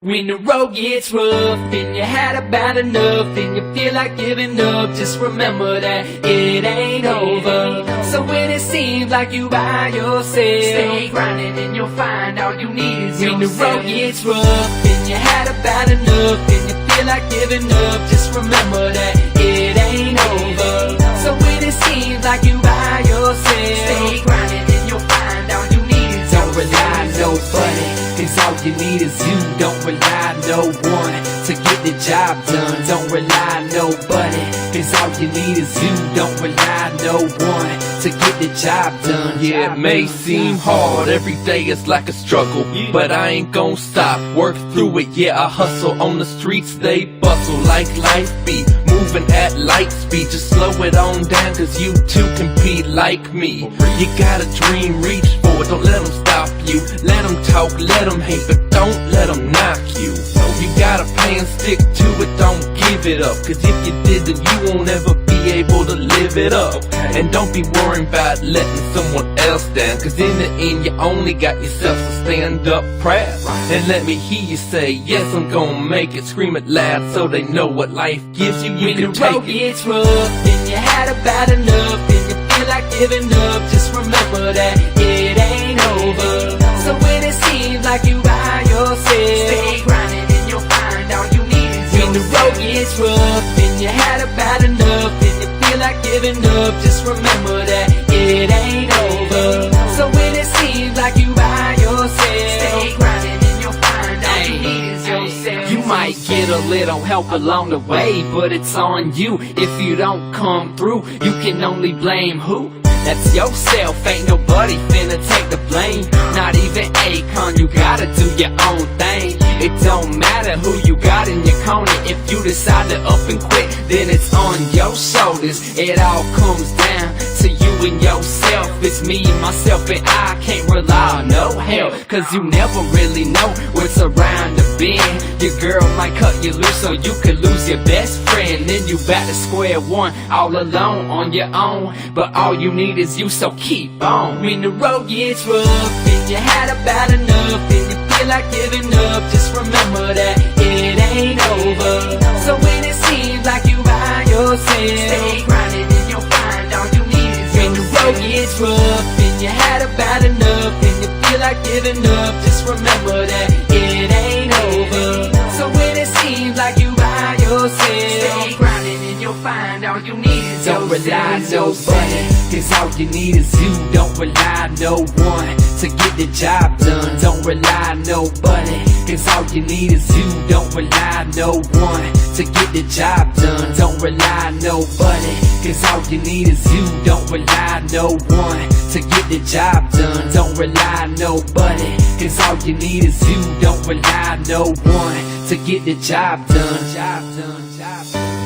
When the road gets rough and you had about enough and you feel like giving up, just remember that it ain't over. So when it seems like you by yourself, stay grinding and you'll find all you need is yourself. When the road gets rough and you had about enough and you feel like giving up, just remember that it ain't over. So when it seems like you by yourself, stay grinding and you'll find all you need is yourself. Don't rely on nobody, 'cause all you need is you. Don't rely on no one to get the job done. Don't rely on nobody, 'cause all you need is you. Don't rely on no one to get the job done. Yeah, it may seem hard, every day is like a struggle, but I ain't gon' stop, work through it, yeah, I hustle. On the streets they bustle like life be, moving at light speed. Just slow it on down, 'cause you too compete like me. You got a dream, reach for it, don't let them stop you. Let them talk, let them hate, but don't let them knock you. You got a plan, stick to it, don't give it up, 'cause if you did then you won't ever be able to live it up. And don't be worrying about letting someone else down, 'cause in the end you only got yourself, to stand up proud. And let me hear you say, yes, I'm gonna make it. Scream it loud so they know what life gives you. You when can the take road it. gets rough and you had about enough and you feel like giving up, just remember that it ain't over. So when it seems like you by yourself, stay grinding and you'll find all you need is yourself. When the road gets rough and you had about enough and you feel like giving up, just remember that it ain't over. So when it seems like you by yourself, stay grinding and you'll find all you need is yourself. You might get a little help along the way, but it's on you. If you don't come through, you can only blame who? That's yourself, ain't nobody finna take the blame. Not even Akon, you gotta do your own thing. It don't matter who you got in your corner. If you decide to up and quit, then it's on your shoulders. It all comes down to you and yourself. It's me, myself, and I can't rely on no help, 'cause you never really know what's around the bend. Your girl might cut you loose so you could lose your best friend. Then you back to square one, all alone on your own. But all you need is you, so keep on. When the road gets rough and you had about enough and you feel like giving up, just remember that it ain't over. So when it seems like you by yourself, stay grinding and you'll find all you need is yourself. When the road gets rough and you had about enough and you feel like giving up, just remember that it ain't over. So when it seems like you by yourself, stay grinding and you'll find all you need is yourself. Don't rely on nobody, 'cause all you need is you. Don't rely on no one to get the job done. Don't rely on nobody, 'cause all you need is you. Don't rely on no one to get the job done. Don't rely on nobody, 'cause all you need is you. Don't rely on no one to get the job done. Don't rely on nobody, 'cause all you need is you. Don't rely on no one to get the job done. Job done, job done.